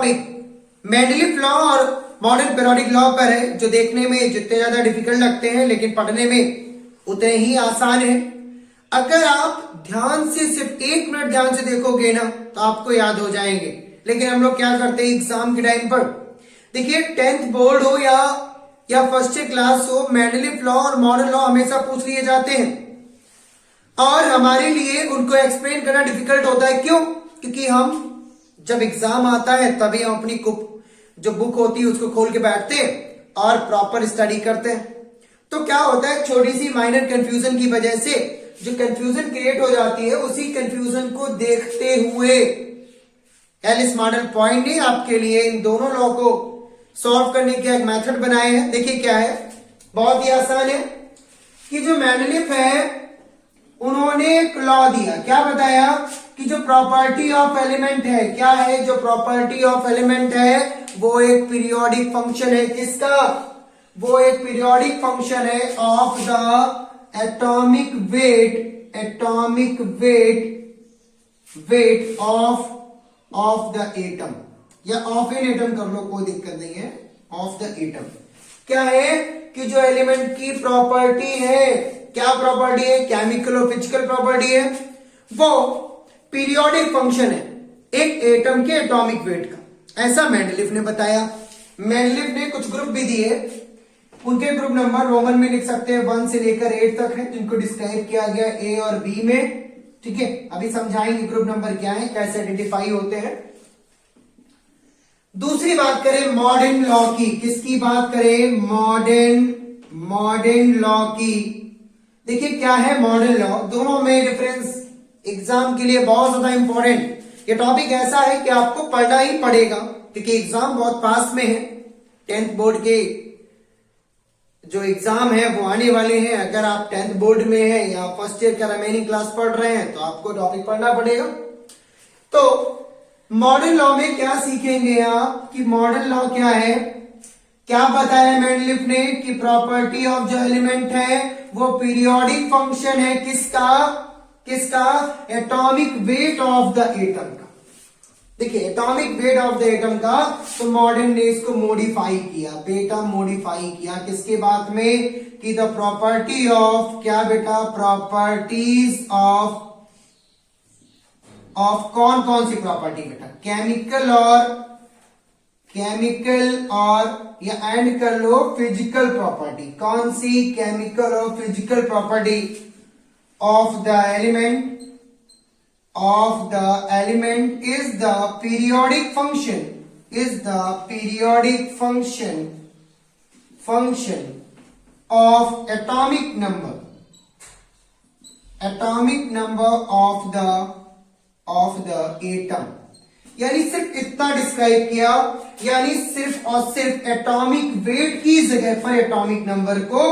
Topic Mendeleev law और modern periodic law पर है, जो देखने में जितने ज्यादा डिफिकल्ट लगते हैं लेकिन पढ़ने में उतने ही आसान है। अगर आप ध्यान से सिर्फ 1 मिनट ध्यान से देखोगे ना तो आपको याद हो जाएंगे। लेकिन हम लोग क्या करते हैं एग्जाम के टाइम पर, देखिए 10th बोर्ड हो या फर्स्ट क्लास हो, मेंडलीफ लॉ और मॉडर्न लॉ हमेशा पूछ लिए जाते हैं और हमारे लिए उनको एक्सप्लेन करना डिफिकल्ट होता है। क्यों? क्योंकि हम जब एग्जाम आता है तभी हम अपनी जो बुक होती है उसको खोल के बैठते हैं और प्रॉपर स्टडी करते हैं। तो क्या होता है, छोटी सी माइनर कंफ्यूजन की वजह से जो कंफ्यूजन क्रिएट हो जाती है, उसी कंफ्यूजन को देखते हुए एलिस मॉडल पॉइंट ने आपके लिए इन दोनों लॉ को सॉल्व करने के एक मेथड बनाए हैं। देखिए क्या है, बहुत ही आसान है कि जो मेंडलीफ है उन्होंने एक लॉ दिया, क्या बताया कि जो प्रॉपर्टी ऑफ एलिमेंट है, क्या है जो प्रॉपर्टी ऑफ एलिमेंट है, वो एक पीरियोडिक फंक्शन है। किसका? वो एक पीरियोडिक फंक्शन है of the atomic weight of the atom, या ऑफ एन एटम कर लो, कोई दिक्कत नहीं है, ऑफ द एटम। क्या है कि जो एलिमेंट की प्रॉपर्टी है, क्या प्रॉपर्टी है, केमिकल और फिजिकल प्रॉपर्टी है, वो पीरियोडिक फंक्शन है एक एटम के एटॉमिक वेट का। ऐसा मेंडलीफ ने बताया। मेंडलीफ ने कुछ ग्रुप भी दिए, उनके ग्रुप नंबर रोमन में लिख सकते हैं 1 से लेकर 8 तक है, जिनको डिस्क्राइब किया गया ए और बी में। ठीक है, अभी समझाएंगे ग्रुप नंबर क्या है, कैसे आइडेंटिफाई होते हैं। दूसरी बात करें मॉडर्न लॉ की, किसकी बात करें? मॉडर्न लॉ की। देखिए क्या है मॉडर्न लॉ, दोनों में डिफरेंस एग्जाम के लिए बहुत ज्यादा इंपॉर्टेंट। ये टॉपिक ऐसा है कि आपको पढ़ना ही पड़ेगा क्योंकि एग्जाम बहुत पास में है। 10th बोर्ड के जो एग्जाम है वो आने वाले हैं। अगर आप 10th बोर्ड में है या फर्स्ट ईयर का रिमेनिंग क्लास पढ़ रहे हैं तो आपको टॉपिक पढ़ना पड़ेगा। तो मॉडर्न लॉ में क्या सीखेंगे आप कि मॉडर्न लॉ क्या है, क्या बताया मेंडलीफ ने कि प्रॉपर्टी ऑफ जो एलिमेंट है वो पीरियोडिक फंक्शन है। किसका? Atomic weight of the atom का। देखिए atomic weight of the atom का, तो मॉडर्न ने इसको मॉडिफाई किया, बेटा मॉडिफाई किया किसके बात में कि द प्रॉपर्टी ऑफ, क्या बेटा, प्रॉपर्टीज ऑफ कौन कौन सी प्रॉपर्टी बेटा, केमिकल और या एंड कर लो फिजिकल प्रॉपर्टी। कौन सी? केमिकल और physical property of the element is the periodic function of atomic number of the atom। यानी सिर्फ इतना डिस्क्राइब किया, यानी सिर्फ और सिर्फ एटॉमिक वेट की जगह पर एटॉमिक नंबर को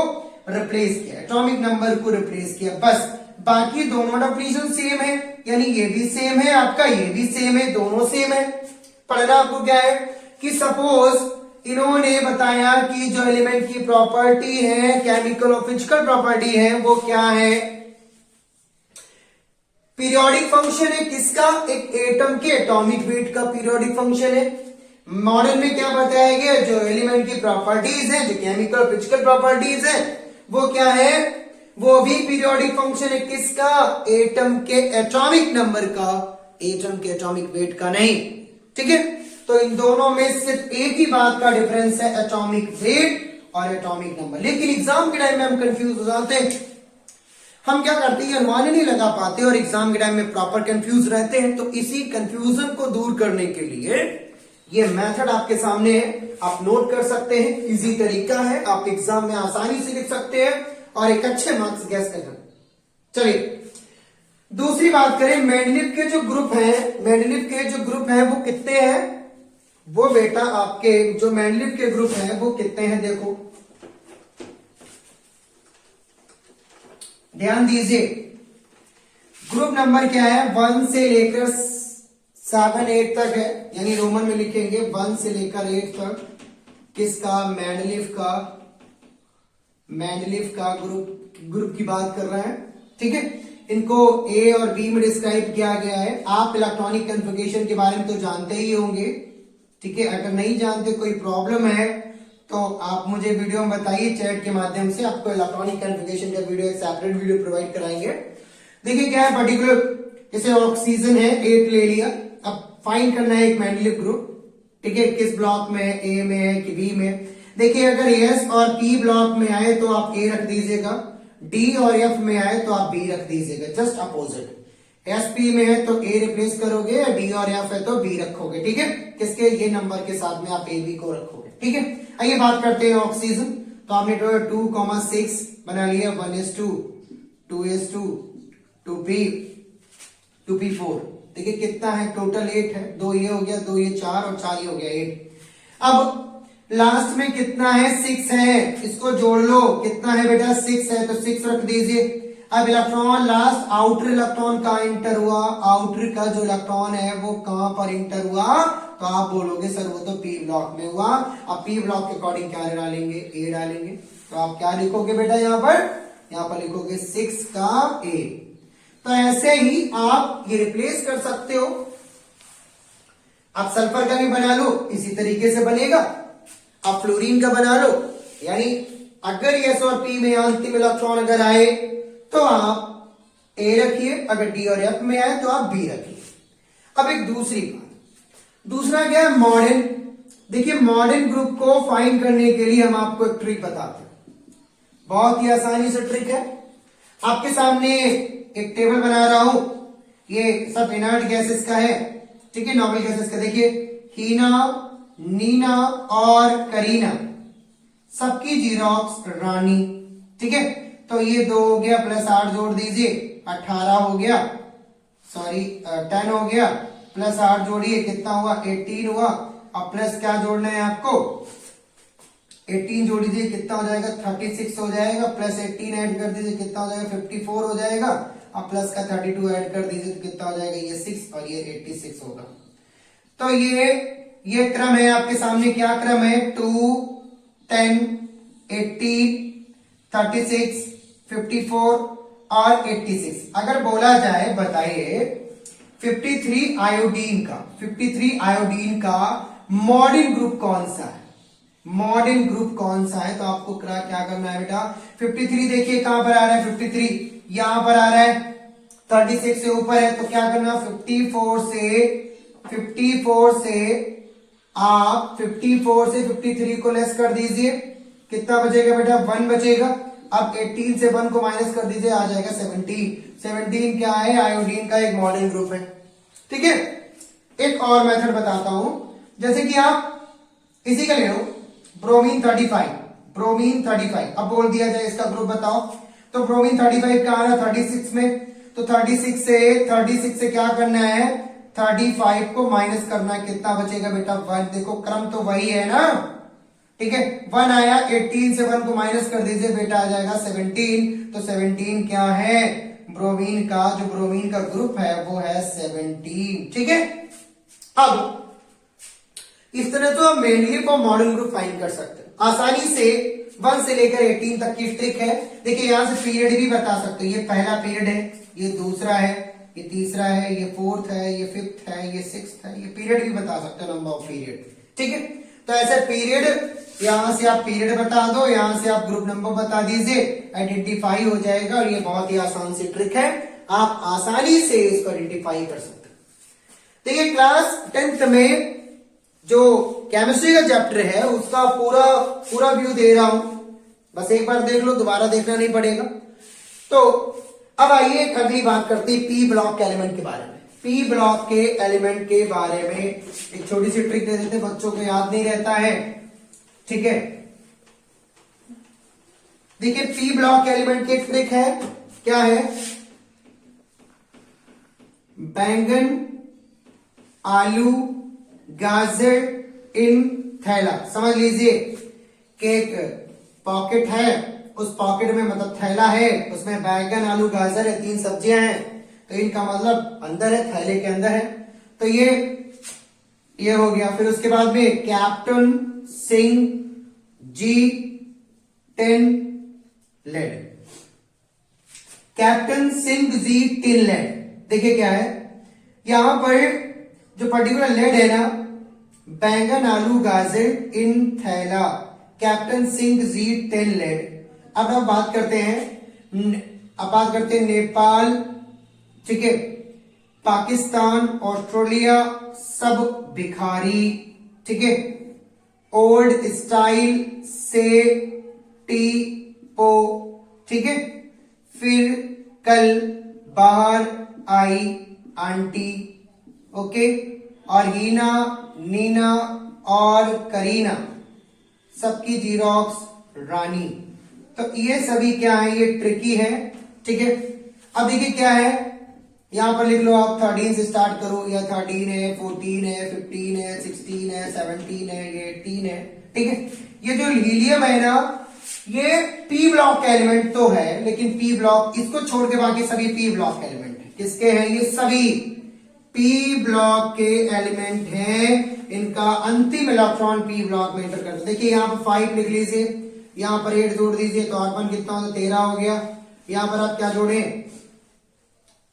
रिप्लेस किया, बस। बाकी दोनों डेफिनेशन सेम है, यानी ये भी सेम है आपका, ये भी सेम है, दोनों सेम है। पढ़ना आपको क्या है कि सपोज इन्होंने बताया कि जो एलिमेंट की प्रॉपर्टी है, केमिकल और फिजिकल प्रॉपर्टी है, वो क्या है? पीरियोडिक फंक्शन है। किसका? एक एटम के एटॉमिक वेट का पीरियोडिक फंक्शन है। मॉडर्न में क्या बताया गया? जो एलिमेंट की प्रॉपर्टीज है, जो केमिकल फिजिकल प्रॉपर्टीज है, वो क्या है? वो भी पीरियोडिक फंक्शन है। किसका? एटम के एटॉमिक नंबर का, एटम के एटॉमिक वेट का नहीं। ठीक है, तो इन दोनों में सिर्फ एक ही बात का डिफरेंस है, एटॉमिक वेट और एटॉमिक नंबर। लेकिन एग्जाम के टाइम में हम कंफ्यूज हो जाते हैं। हम क्या करते हैं, अनुमान नहीं लगा पाते और एग्जाम के टाइम में प्रॉपर कंफ्यूज रहते हैं। तो इसी कंफ्यूजन को दूर करने के लिए ये मेथड आपके सामने है, आप नोट कर सकते हैं। इजी तरीका है, आप एग्जाम में आसानी से लिख सकते हैं और एक अच्छे मार्क्स गैस कर सकते। चलिए दूसरी बात करें, मेंडलीफ के जो ग्रुप हैं वो कितने हैं? वो बेटा आपके जो मेंडलीफ के ग्रुप हैं वो कितने हैं, देखो ध्यान दीजिए। ग्रुप नंबर क्या है? 1 से लेकर 7 8 तक है, यानी रोमन में लिखेंगे 1 से लेकर 8 तक। किसका? मेंडलीफ का ग्रुप की बात कर रहे हैं। ठीक है, इनको ए और बी में डिस्क्राइब किया गया है। आप इलेक्ट्रॉनिक कॉन्फ़िगरेशन के बारे में तो जानते ही होंगे। ठीक है, अगर नहीं जानते, कोई प्रॉब्लम है तो आप मुझे वीडियो में बताइए चैट के माध्यम से, आपको इलेक्ट्रॉनिक कॉन्फ़िगरेशन का वीडियो, एक सेपरेट वीडियो प्रोवाइड कराएंगे। देखिए क्या है, पर्टिकुलर जैसे ऑक्सीजन है 8 ले लिया, अब फाइंड करना है एक मेंडलीव ग्रुप, ठीक है, किस ब्लॉक में है, ए में है कि बी में। देखिए अगर एस और पी ब्लॉक में आए तो आप ए रख दीजिएगा, डी और एफ में आए तो आप बी रख दीजिएगा, जस्ट अपोजिट। एस पी में है तो ए रिप्लेस करोगे, या डी और एफ है तो बी रखोगे, ठीक है, किसके, ये नंबर के साथ में आप ए बी को रखोगे, ठीक है। आइए बात करते हैं ऑक्सीजन। तो आपने 2,6 बना लिया, 1s2, 2s2, 2p, 2p4। देखिए कितना है, टोटल 8 है, 2 ये हो गया, 2 ये 4 और 4 ये हो गया 8। अब लास्ट में कितना है, 6 है, इसको जोड़ लो, कितना है बेटा, 6 है, तो 6 रख दीजिए। अब इलेक्ट्रॉन लास्ट आउटर इलेक्ट्रॉन कहां इंटर हुआ, आउटर का जो इलेक्ट्रॉन है वो कहां पर इंटर हुआ, तो आप बोलोगे सर वो तो पी ब्लॉक में हुआ। अब पी ब्लॉक के अकॉर्डिंग क्या डालेंगे, ए डालेंगे, तो आप क्या लिखोगे बेटा, यहां पर लिखोगे 6 का ए। तो ऐसे ही आप ये रिप्लेस कर सकते हो। आप सल्फर का भी बना लो, इसी तरीके से बनेगा। आप फ्लोरीन का बना लो, यानी अगर एस और पी में अंतिम इलेक्ट्रॉन अगर आए तो आप ए रखिए, अगर डी और एफ में आए तो आप बी रखिए। अब एक दूसरी बात, दूसरा क्या है, मॉडर्न। देखिए मॉडर्न ग्रुप को फाइंड करने के लिए हम आपको एक ट्रिक बताते हैं, बहुत ही आसानी से ट्रिक है। आपके सामने एक टेबल बना रहा हूं, ये सब इनर्ट गैसेस का है, ठीक है, नॉर्मल गैसेस का। देखिए हीना, नीना और करीना, सबकी जीरोक्स रानी, ठीक है। तो ये 2 हो गया, प्लस 8 जोड़ दीजिए, 18 हो गया, सॉरी 10 हो गया, प्लस 8 जोड़िए, कितना हुआ, 18 हुआ। अब प्लस क्या जोड़ना है आपको, 18 जोड़ दीजिए, कितना हो जाएगा, 36 हो जाएगा, प्लस 18 ऐड कर दीजिए, कितना हो जाएगा, 54 हो जाएगा। अब प्लस का 32 ऐड कर दीजिए तो कितना हो जाएगा, ये 6 और ये 86 होगा। तो ये क्रम है आपके सामने, क्या क्रम है, 2, 10, 18, 36, 54 और 86। अगर बोला जाए, बताइए 53 आयोडीन का मॉडर्न ग्रुप कौन सा है, मॉडर्न ग्रुप कौन सा है, तो आपको क्या करना है बेटा, 53 देखिए कहां पर आ रहा है, 53 यहां पर आ रहा है, 36 से ऊपर है, तो क्या करना, 54 से 53 को लेस कर दीजिए, कितना बचेगा बेटा, 1 बचेगा। अब 18 से 1 को माइनस कर दीजिए, आ जाएगा 17 क्या है, आयोडीन का एक मॉडर्न ग्रुप है, ठीक है। एक और मेथड बताता हूं, जैसे कि आप इसी का ले लो, ब्रोमीन 35। अब बोल दिया जाए इसका ग्रुप बताओ, तो ब्रोमीन 35 कहां आ रहा है, 36 में, तो 36 से क्या करना है, 35 को माइनस करना है, कितना बचेगा बेटा, 1। देखो क्रम तो वही है ना, ठीक है, 1 आया, 18 से 1 को माइनस कर दीजिए, बेटा आ जाएगा 17। तो 17 क्या है, ब्रोमीन का जो ब्रोमीन का ग्रुप है वो है 17, ठीक है। अब इस तरह तो आप मेनली को मॉडर्न ग्रुप फाइंड कर सकते हैं आसानी से। 1 से लेकर 18 तक की ट्रिक है। देखिए यहां से पीरियड भी बता सकते हो, ये पहला पीरियड है, ये दूसरा है, ये तीसरा है, ये 4th है, ये 5th है, ये 6th है, ये पीरियड भी बता सकते हो, नंबर ऑफ पीरियड, ठीक है। तो ऐसे पीरियड, यहां से आप पीरियड बता दो, यहां से आप ग्रुप नंबर बता दीजिए, आइडेंटिफाई हो जाएगा। और ये बहुत ही आसान सी ट्रिक है, आप आसानी से इसको आइडेंटिफाई कर सकते हैं। देखिए क्लास 10th में जो केमिस्ट्री का चैप्टर है उसका पूरा व्यू दे रहा हूं, बस एक बार देख लो, दोबारा देखना नहीं पड़ेगा। तो अब आइए अगली बात करते हैं पी ब्लॉक के एलिमेंट के बारे में। पी ब्लॉक के एलिमेंट के बारे में एक छोटी सी ट्रिक दे देते हैं, बच्चों को याद नहीं रहता है, ठीक है। देखिए पी ब्लॉक एलिमेंट की ट्रिक है, क्या है, बैंगन, आलू, गाजर इन थैला। समझ लीजिए कि एक पॉकेट है, उस पॉकेट में मतलब थैला है, उसमें बैंगन, आलू, गाजर है, 3 सब्जियां हैं, तो इनका मतलब अंदर है, थैले के अंदर है। तो ये हो गया। फिर उसके बाद में captain Singh G10 led, captain Singh G10 led. देखिए क्या है, यहां पर जो पर्टिकुलर लेड है ना, बैंगन आलू गाजर इन थैला, कैप्टन सिंह जी 10 लेड। अब बात करते हैं नेपाल, ठीक है, पाकिस्तान, ऑस्ट्रेलिया सब भिखारी, ठीक है, ओल्ड स्टाइल से टी पो, ठीक है, फिर कल बाहर आई आंटी, ओके, और हीना, नीना और करीना सबकी जीरोक्स रानी। तो ये सभी क्या है, ये ट्रिकी है, ठीक है। अब देखिए क्या है, यहां पर लिख लो आप 13 से स्टार्ट करो, या 13 है, 14 है, 15 है, 16 है, 17 है, ये 18 है, ठीक है। ये जो हीलियम है ना, ये पी ब्लॉक का एलिमेंट तो है, लेकिन पी ब्लॉक, इसको छोड़ के बाकी सभी पी ब्लॉक के एलिमेंट है। किसके हैं ये सभी? पी ब्लॉक के एलिमेंट हैं। इनका अंतिम इलेक्ट्रॉन पी ब्लॉक में एंटर करता है। देखिए यहां पर 5 लिख लीजिए, यहां पर 8 जोड़ दीजिए, तो कार्बन कितना होगा, 13 हो गया। यहां पर आप क्या जोड़े,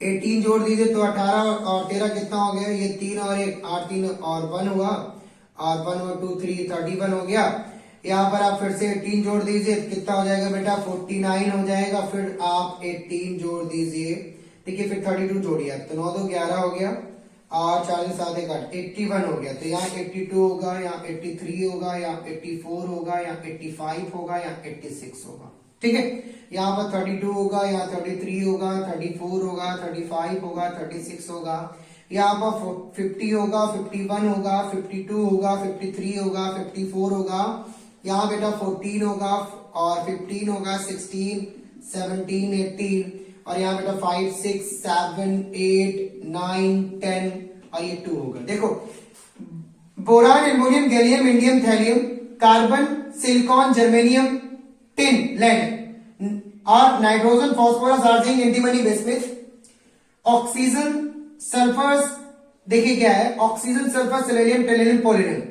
18 जोड़ दीजिए, तो 18 और 13 कितना हो गया, ये 3 और 1, 8 3 और 1 हुआ, और 1 और 2 3 31 हो गया। यहां पर आप फिर से 18 जोड़ दीजिए, कितना हो जाएगा बेटा, 49 हो जाएगा। फिर आप 18 जोड़ दीजिए, देखिए फिर 32 जोड़िए, तो 9 2 11 हो गया, और 40 7 1 8 81 हो गया। तो यहाँ 82 होगा, यहाँ 83 होगा, यहाँ 84 होगा, यहाँ 85 होगा, यहाँ 86 होगा, ठीक है। यहाँ पर 32 होगा, यहाँ 33 होगा, 34 होगा, 35 होगा, 36 होगा, यहाँ पर 50 होगा, 51 होगा, 52 होगा, 53 होगा, 54 होगा, यहाँ बेटा 14 होगा, और 15 होगा, 16 17 18, और यहाँ बेटा 5 6 7 8 9 10, और ये 2 होगा। देखो boron, aluminium, gallium, indium, thallium, carbon, silicon, germanium, tin, lead, और nitrogen, phosphorus, arsenic, antimony, bismuth, oxygen, sulphurs, देखिए क्या है, oxygen, sulphur, selenium, tellurium, polonium,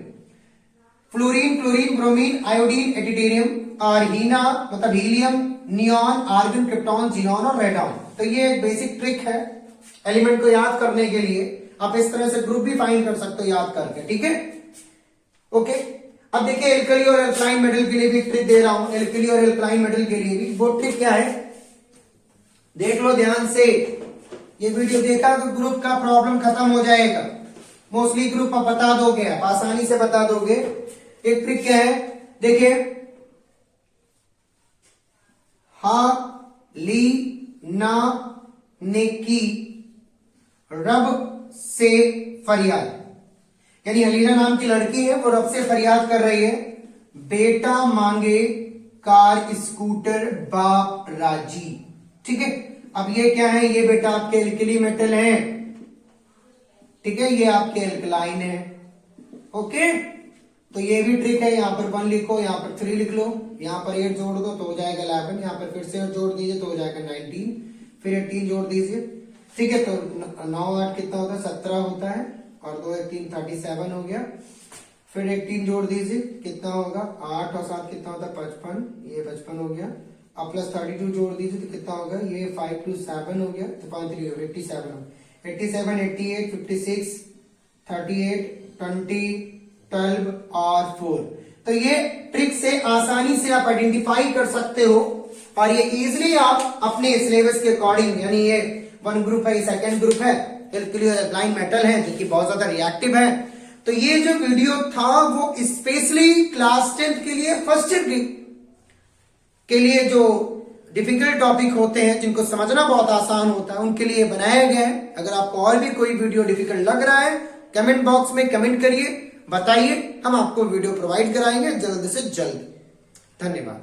fluorine, chlorine, bromine, iodine, एटिटेरियम, और हीना मतलब helium, neon, argon, krypton, xenon और radon. तो ये एक बेसिक ट्रिक है एलिमेंट को याद करने के लिए। आप इस तरह से ग्रुप भी फाइंड कर सकते हो याद करके, ठीक है, ओके। अब देखिए एल्कली और एल्कलाइन मेटल के लिए भी ट्रिक दे रहा हूं। एल्कली और एल्कलाइन मेटल के लिए भी वो ट्रिक क्या है, देख लो ध्यान से। ये वीडियो देखा तो ग्रुप का प्रॉब्लम खत्म हो जाएगा। मोस्टली ग्रुप आप बता दोगे, आप आसानी से बता दोगे। एक ट्रिक क्या है, देखिए, हा ली ना नेकी रब से फरियाद, यानी हलीना नाम की लड़की है, वो रब से फरियाद कर रही है, बेटा मांगे कार स्कूटर बाप राजी, ठीक है। अब ये क्या है, ये बेटा आपके एल्कली मेटल है, ठीक है, ये आपके एल्कलाइन है, ओके। तो ये भी ट्रिक है, यहाँ पर 1 लिखो, यहाँ पर 3 लिख लो, यहाँ पर 8 जोड़ दो तो हो जाएगा 11, यहाँ पर फिर से जोड़ दीजिए तो हो जाएगा 19, फिर 18 जोड़ दीजिए, ठीक है। तो 9 8 कितना होता है, 17 होता है, और 2 1 3 37 हो गया। फिर 18 जोड़ दीजिए, कितना होगा, 8 और 7 कितना होता है, 55, ये 55 हो गया। अब प्लस 32 जोड़ दीजिए तो कितना होगा, ये 5 2 7 हो गया, तो 5 3 हो 87 हो, 87 88 56 38 20 12 और 4। तो ये ट्रिक से आसानी से आप आइडेंटिफाई कर सकते हो, और ये इजिली आप अपने सिलेबस के अकॉर्डिंग, यानी ये 1 ग्रुप है, ये 2nd ग्रुप है, एल्कली और एल्कलाइन मेटल है जो कि बहुत ज्यादा रिएक्टिव है। तो ये जो वीडियो था वो स्पेशली क्लास 10th के लिए, फर्स्ट ईयर के लिए, जो डिफिकल्ट टॉपिक होते हैं जिनको समझना बहुत आसान होता है, उनके लिए बनाया गया है। अगर आपको और भी कोई वीडियो डिफिकल्ट लग रहा है, कमेंट बॉक्स में कमेंट करिए, बताइए, हम आपको वीडियो प्रोवाइड कराएंगे जल्द से जल्द। धन्यवाद।